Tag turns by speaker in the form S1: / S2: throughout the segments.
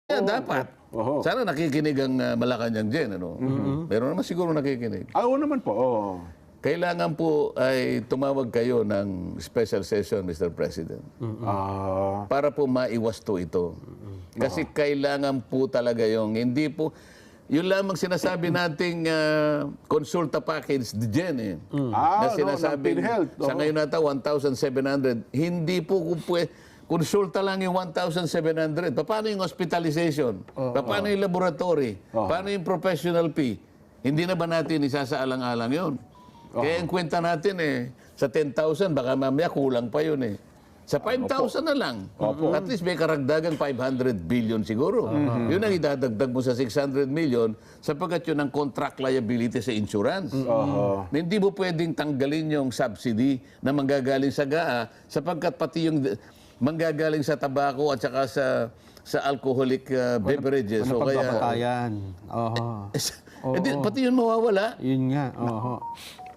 S1: Yeah, dapat.
S2: Oho.
S1: Sana nakikinig ang Malacanang dyan. Ano? Meron naman siguro nakikinig.
S2: Oo naman po. Oo.
S1: Kailangan po ay tumawag kayo ng special session, Mr. President.
S2: Ah,
S1: Para po maiwas to ito. Kasi kailangan po talaga yung hindi po, yun lamang sinasabi nating consulta package diyan eh. Na sinasabi,
S2: ng PhilHealth.
S1: sa ngayon nata 1,700, hindi po konsulta lang yung 1,700. Paano yung hospitalization? Paano yung laboratory? Paano yung professional fee? Hindi na ba natin isasaalang-alang yun? Kaya ang kwenta natin sa 10,000, baka mamaya kulang pa yun eh. Sa 5,000 na lang. At least may karagdagang 500 billion siguro. Yun ang idadagdag mo sa 600 million sapagkat yun ang contract liability sa insurance. Hindi mo pwedeng tanggalin yung subsidy na manggagaling sa GAA sapagkat pati yung manggagaling sa tabako at saka sa alcoholic beverages.
S3: Ano pagbabatayan?
S1: Pati yun mawawala.
S3: Yun nga.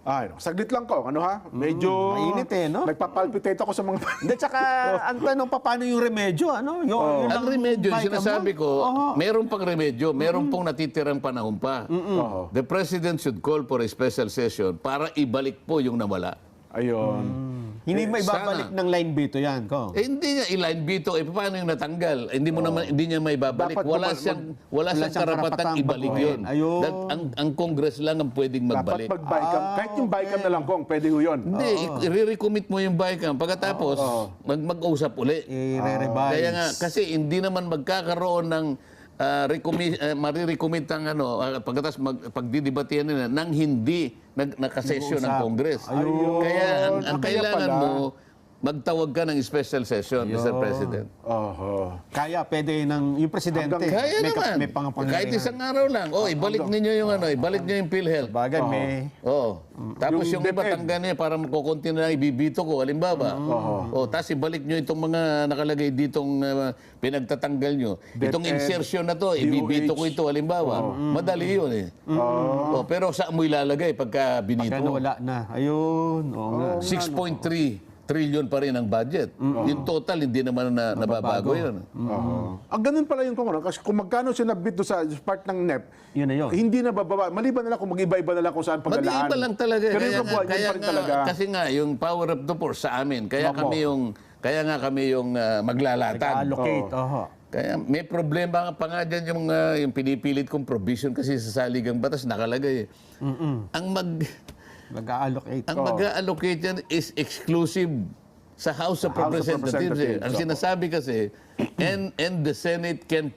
S2: ay, saglit lang ko. Ano ha? Medyo...
S3: Mainit no?
S2: Nagpapalpitate ako sa mga...
S3: Hindi, tsaka ang tanong pa, paano yung remedyo? Ano? Yung
S1: Ang remedyo, sinasabi ko, meron pang remedyo, meron pong natitirang panahon pa. The President should call for a special session para ibalik po yung nawala.
S2: Ayun.
S3: Hindi may babalik ng line veto yan, ko.
S1: Hindi nga i-line veto, paano yung natanggal? Hindi mo naman hindi niya may babalik.
S2: Dapat
S1: Wala siyang karapatang ibalik yun. Ang Congress lang ang pwedeng magbalik.
S2: Dapat mag-BICAM. Kahit yung BICAM na lang kung pwede ho yun.
S1: Hindi, i-recommit mo yung BICAM. Pagkatapos, mag-usap uli.
S3: I-revise.
S1: Kaya nga, kasi hindi naman magkakaroon ng marirecommit ang pagkatapos pagdidibatihan nila nang hindi nakasesyon ng Congress. Kaya ang kailangan mo, magtawag ka ng special session, Mr. President.
S3: Kaya pwede yung presidente.
S1: Kaya naman.
S3: May
S1: Kahit isang araw lang. Ibalik ninyo yung ibalik niyo yung PhilHealth.
S3: Bagay, may...
S1: Tapos yung iba
S2: DepEd.
S1: tanggan niya para makukunti na lang ibibito ko, halimbawa. Tapos ibalik nyo itong mga nakalagay ditong pinagtatanggal nyo. Itong insertion na to, ibibito ko ito, halimbawa. Madali yun eh. Pero saan mo ilalagay pagka binito
S3: Pagka
S1: mo?
S3: nawala na. Ayun.
S1: 6.3 trillion pa rin ang budget. Yung total, hindi naman nababago yun.
S2: Ang ganun pala yung kung kasi kung magkano sinabit doon sa part ng NEP,
S3: Yun na yun.
S2: hindi na bababa. Maliban na lang kung mag-iba-iba na lang kung saan paglalaan.
S1: Mag-iiba lang talaga.
S2: Pero yung kabuuan, yun pa rin talaga.
S1: Kasi nga, yung power of the force sa amin, kaya nga kami yung maglalatag.
S3: Allocate.
S1: Kaya may problema pa nga dyan yung pinipilit kong provision kasi sa saligang batas nakalagay.
S3: Mag-allocate.
S1: Ang mag-allocate yan is exclusive sa House of Representatives. Ang sinasabi kasi, and the Senate can